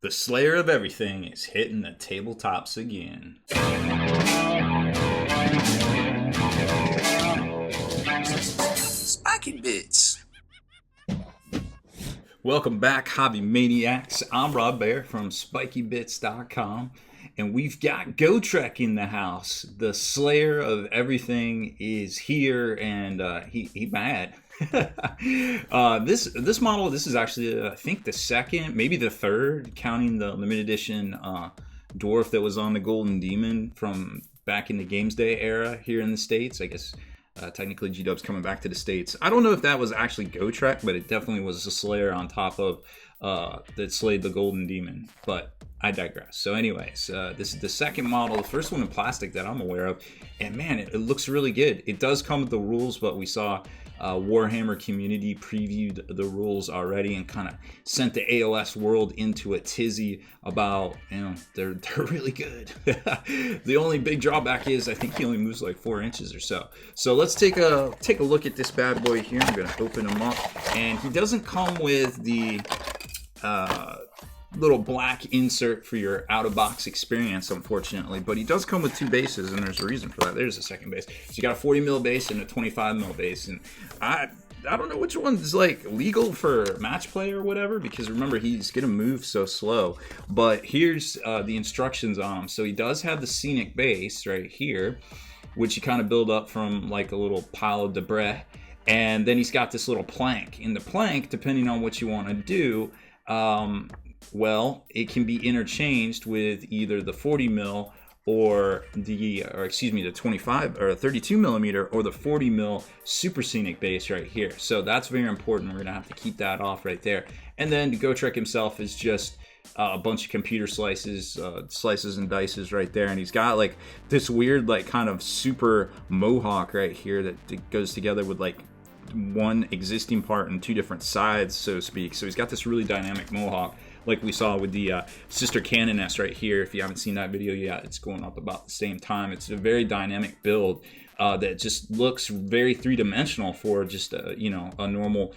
The Slayer of Everything is hitting the tabletops again. Spiky Bits. Welcome back, Hobby Maniacs. I'm Rob Baer from SpikyBits.com, and we've got Gotrek in the house. The Slayer of Everything is here, and he mad. This model, this is actually I think the second, maybe the third, counting the limited edition dwarf that was on the Golden Demon from back in the Games Day era here in the States. I guess technically G-Dub's coming back to the States. I don't know if that was actually Gotrek, but it definitely was a Slayer on top of that slayed the Golden Demon. But I digress. So anyways, this is the second model, the first one in plastic that I'm aware of. And man, it looks really good. It does come with the rules, but we saw Warhammer community previewed the rules already and kind of sent the AOS world into a tizzy about, they're really good. The only big drawback is I think he only moves like 4 inches or so. So let's take a look at this bad boy here. I'm going to open him up, and he doesn't come with the little black insert for your out-of-box experience, unfortunately, but he does come with 2 bases, and there's a reason for that. There's a second base. So you got a 40 mil base and a 25 mil base, and I don't know which one's like legal for match play or whatever, because remember, he's gonna move so slow. But here's the instructions on him. So he does have the scenic base right here, which you kind of build up from like a little pile of debris, and then he's got this little plank. In the plank, depending on what you want to do, well, it can be interchanged with either the 40 mil or the 25 or 32 millimeter or the 40 mil super scenic base right here. So that's very important. We're gonna have to keep that off right there. And then Gotrek himself is just a bunch of computer slices and dices right there, and he's got like this weird like kind of super mohawk right here that goes together with like one existing part and 2 different sides, so to speak. So he's got this really dynamic mohawk, like we saw with the Sister Canoness right here. If you haven't seen that video yet, it's going up about the same time. It's a very dynamic build that just looks very three-dimensional for just a normal,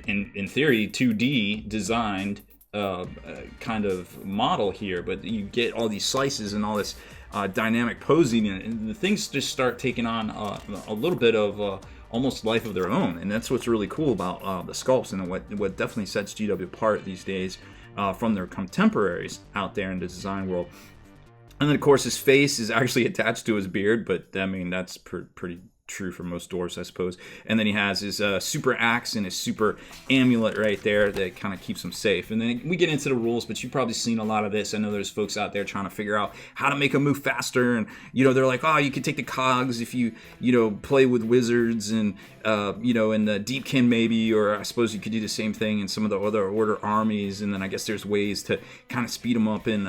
in theory, 2D designed kind of model here. But you get all these slices and all this dynamic posing, and the things just start taking on a little bit of almost life of their own, and that's what's really cool about the sculpts, and what definitely sets GW apart these days from their contemporaries out there in the design world. And then of course his face is actually attached to his beard, but I mean that's pretty true for most dwarves, I suppose. And then he has his super axe and his super amulet right there that kind of keeps him safe. And then we get into the rules, but you've probably seen a lot of this. I know there's folks out there trying to figure out how to make him move faster, and they're like, oh, you can take the cogs if you play with wizards and in the Deepkin maybe, or I suppose you could do the same thing in some of the other order armies. And then I guess there's ways to kind of speed them up in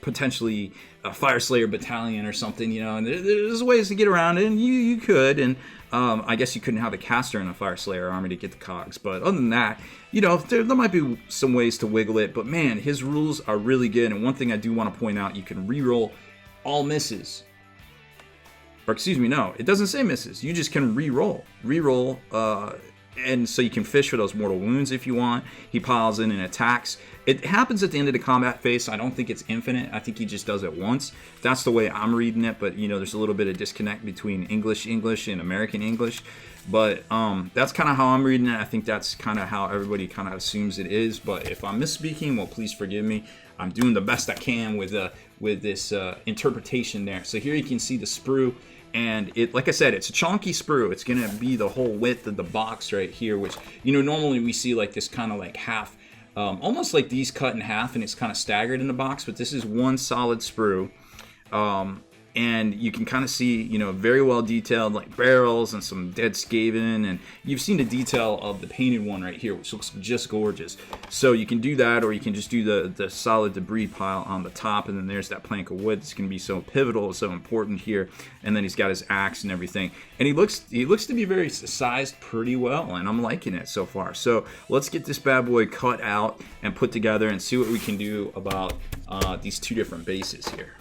potentially a Fire Slayer battalion or something, and there's ways to get around it, and you could, and I guess you couldn't have a caster in a Fire Slayer army to get the cogs, but other than that, there might be some ways to wiggle it. But man, his rules are really good, and one thing I do want to point out, you can reroll all misses. Or excuse me, no, it doesn't say misses. You just can reroll, and so you can fish for those mortal wounds if you want. He piles in and attacks. It happens at the end of the combat phase, so I don't think it's infinite. I think he just does it once. That's the way I'm reading it, but there's a little bit of disconnect between English and American English. But that's kind of how I'm reading it. I think that's kind of how everybody kind of assumes it is. But if I'm misspeaking, well, please forgive me. I'm doing the best I can with this interpretation there. So here you can see the sprue. And it, like I said, it's a chunky sprue. It's gonna be the whole width of the box right here, which normally we see like this kind of like half, almost like these cut in half, and it's kind of staggered in the box. But this is one solid sprue, and you can kind of see very well detailed like barrels and some dead skaven, and you've seen the detail of the painted one right here, which looks just gorgeous. So you can do that, or you can just do the solid debris pile on the top, and then there's that plank of wood. It's going to be so pivotal, so important here. And then he's got his axe and everything, and he looks to be very sized pretty well, and I'm liking it so far. So let's get this bad boy cut out and put together and see what we can do about these 2 different bases here.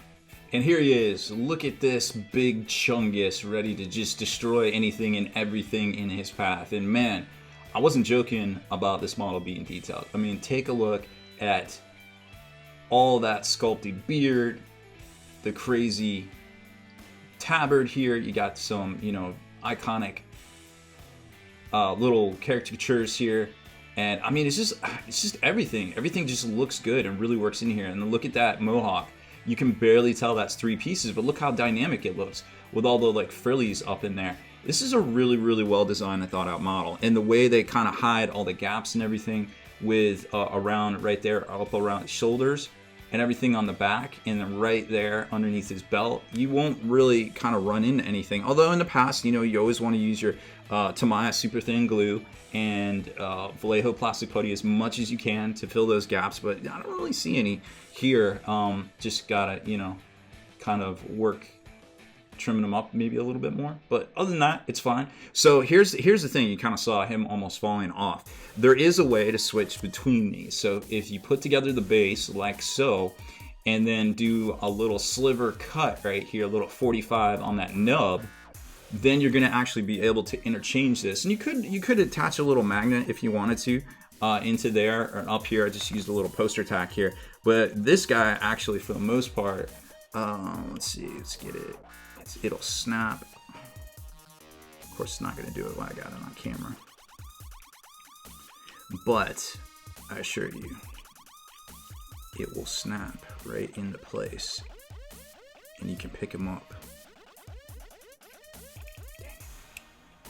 And here he is. Look at this big chungus ready to just destroy anything and everything in his path. And man, I wasn't joking about this model being detailed. I mean, take a look at all that sculpted beard, the crazy tabard here. You got some, you know, iconic little caricatures here. And I mean, it's just everything. Everything just looks good and really works in here. And then look at that mohawk. You can barely tell that's 3 pieces, but look how dynamic it looks with all the like frillies up in there. This is a really, really well designed and thought out model. And the way they kind of hide all the gaps and everything with around right there, up around his shoulders and everything on the back, and then right there underneath his belt, you won't really kind of run into anything. Although in the past, you know, you always want to use your Tamiya super thin glue and Vallejo plastic putty as much as you can to fill those gaps, but I don't really see any here. Just gotta, you know, kind of work trimming them up maybe a little bit more, but other than that, it's fine. So here's the thing. You kind of saw him almost falling off. There is a way to switch between these. So if you put together the base like so, and then do a little sliver cut right here, a little 45 on that nub, then you're going to actually be able to interchange this. And you could attach a little magnet if you wanted to into there, or up here. I just used a little poster tack here, but this guy actually, for the most part, let's see, let's get it. It'll snap. Of course, it's not going to do it while I got it on camera, but I assure you, it will snap right into place, and you can pick them up.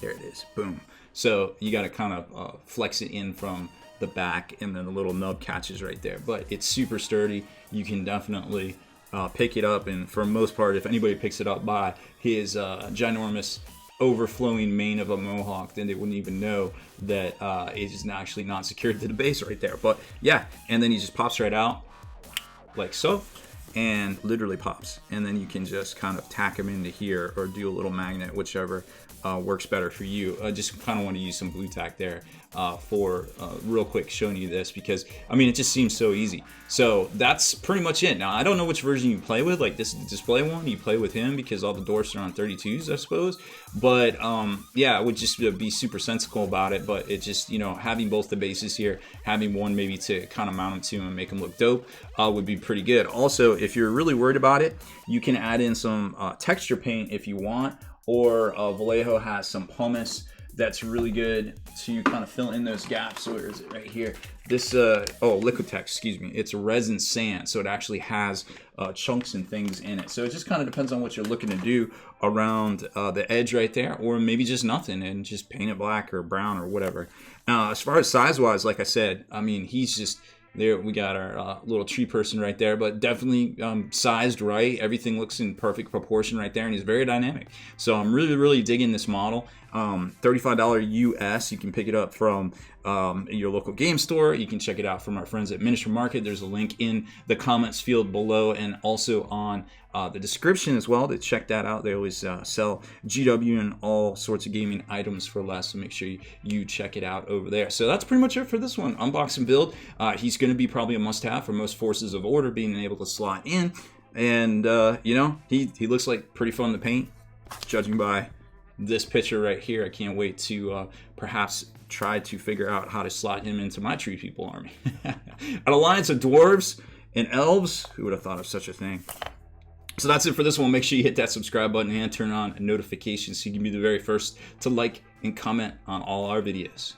There it is. Boom. So you got to kind of flex it in from the back, and then the little nub catches right there. But it's super sturdy. You can definitely pick it up, and for the most part, if anybody picks it up by his ginormous overflowing mane of a mohawk, then they wouldn't even know that it is actually not secured to the base right there. But yeah, and then he just pops right out like so, and literally pops, and then you can just kind of tack him into here or do a little magnet, whichever works better for you. I just kind of want to use some glue tack there for real quick showing you this, because I mean, it just seems so easy. So that's pretty much it. Now I don't know which version you play with. Like, this is the display one, you play with him because all the doors are on 32s, I suppose. But yeah, I would just be super sensible about it. But it just, you know, having both the bases here, having one maybe to kind of mount them to and make them look dope would be pretty good. Also, if you're really worried about it, you can add in some texture paint if you want, or Vallejo has some pumice that's really good to kind of fill in those gaps. Where is it? Right here. This, Liquitex, excuse me. It's resin sand, so it actually has chunks and things in it. So it just kind of depends on what you're looking to do around the edge right there, or maybe just nothing and just paint it black or brown or whatever. Now, as far as size-wise, like I said, I mean, he's just... There we got our little tree person right there, but definitely sized right. Everything looks in perfect proportion right there, and he's very dynamic. So I'm really, really digging this model. $35 US. You can pick it up from your local game store. You can check it out from our friends at Miniature Market. There's a link in the comments field below, and also on the description as well to check that out. They always sell GW and all sorts of gaming items for less, so make sure you check it out over there. So that's pretty much it for this one. Unbox and build. He's going to be probably a must-have for most forces of order, being able to slot in. And, you know, he looks like pretty fun to paint, judging by this picture right here. I can't wait to perhaps try to figure out how to slot him into my Tree People army. An alliance of dwarves and elves, who would have thought of such a thing? So that's it for this one. Make sure you hit that subscribe button and turn on notifications so you can be the very first to like and comment on all our videos.